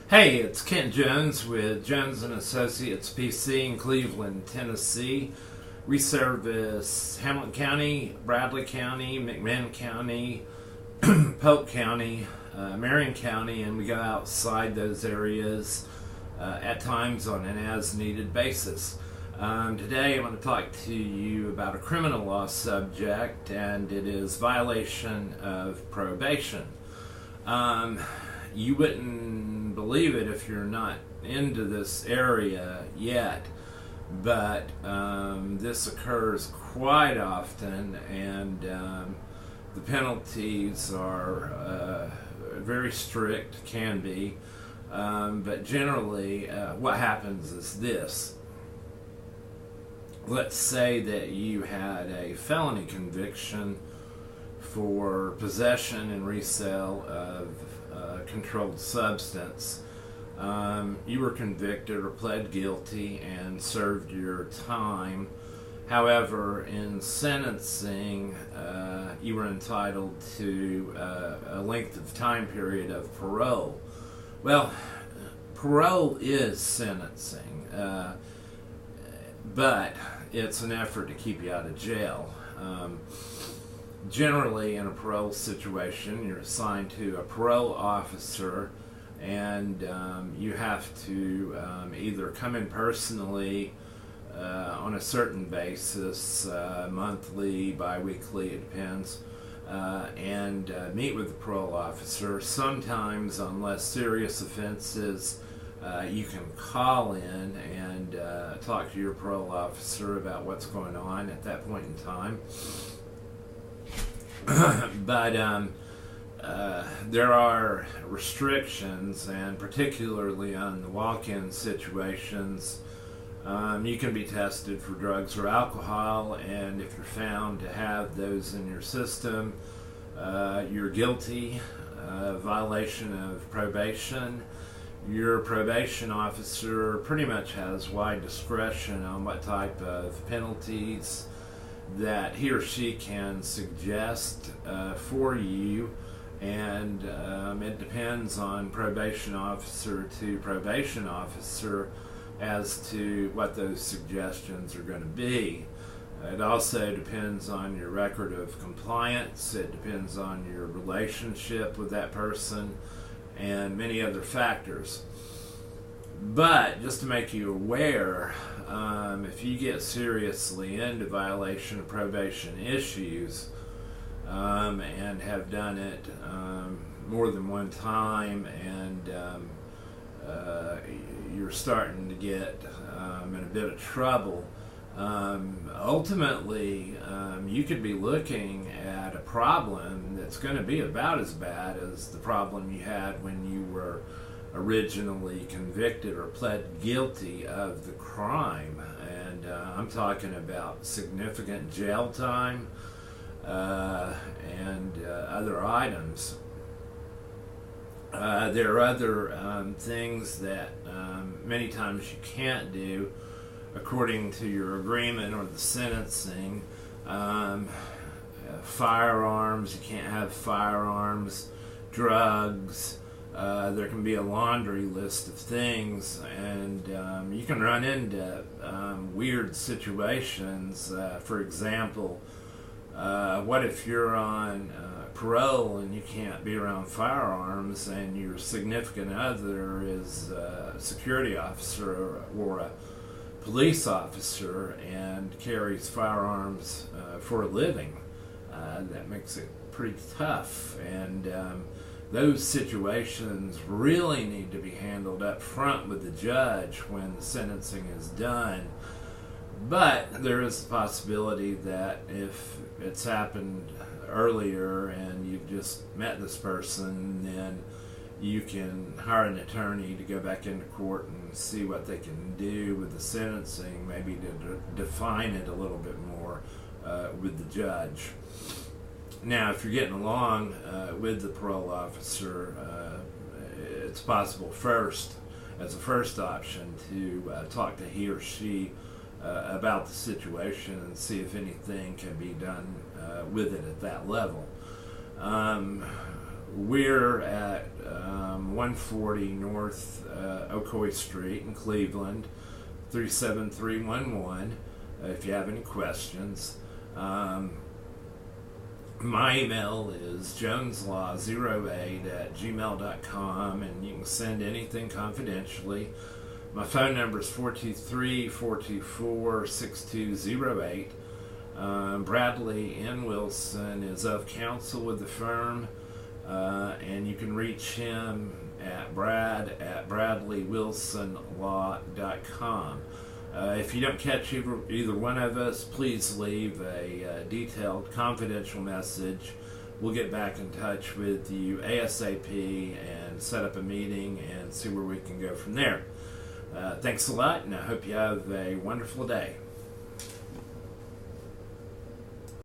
Hey, it's Kent Jones with Jones and Associates PC in Cleveland, Tennessee. We service Hamilton County, Bradley County, McMinn County, Polk County, Marion County, and we go outside those areas at times on an as-needed basis. Today I want to talk to you about a criminal law subject, and it is violation of probation. You wouldn't believe it if you're not into this area yet, but this occurs quite often, and the penalties are very strict, can be, but generally what happens is this. Let's say that you had a felony conviction for possession and resale of controlled substance. You were convicted or pled guilty and served your time. However, in sentencing, you were entitled to a length of time period of parole. Well, parole is sentencing, but it's an effort to keep you out of jail. Generally, in a parole situation, you're assigned to a parole officer, and you have to either come in personally on a certain basis, monthly, bi-weekly, it depends, and meet with the parole officer. Sometimes, on less serious offenses, you can call in and talk to your parole officer about what's going on at that point in time. But there are restrictions, and particularly on the walk-in situations, you can be tested for drugs or alcohol, and if you're found to have those in your system, you're guilty of violation of probation. Your probation officer pretty much has wide discretion on what type of penalties that he or she can suggest for you, and it depends on probation officer to probation officer as to what those suggestions are going to be. It also depends on your record of compliance, it depends on your relationship with that person, and many other factors. But just to make you aware, if you get seriously into violation of probation issues and have done it more than one time, and you're starting to get in a bit of trouble, ultimately you could be looking at a problem that's going to be about as bad as the problem you had when you were originally convicted or pled guilty of the crime. And I'm talking about significant jail time and other items. There are other things that many times you can't do according to your agreement or the sentencing. Firearms, you can't have firearms, drugs. There can be a laundry list of things, and you can run into weird situations. For example, what if you're on parole and you can't be around firearms, and your significant other is a security officer or a police officer and carries firearms for a living? That makes it pretty tough, and those situations really need to be handled up front with the judge when the sentencing is done. But there is the possibility that if it's happened earlier and you've just met this person, then you can hire an attorney to go back into court and see what they can do with the sentencing, maybe to define it a little bit more with the judge. Now, if you're getting along with the parole officer, it's possible as a first option, to talk to he or she about the situation and see if anything can be done with it at that level. we're at 140 North Ocoee Street in Cleveland, 37311. If you have any questions. My email is joneslaw08@gmail.com, and you can send anything confidentially. My phone number is 423-424-6208. Bradley N. Wilson is of counsel with the firm, and you can reach him at brad@bradleywilsonlaw.com. If you don't catch either one of us, please leave a detailed, confidential message. We'll get back in touch with you ASAP and set up a meeting and see where we can go from there. Thanks a lot, and I hope you have a wonderful day.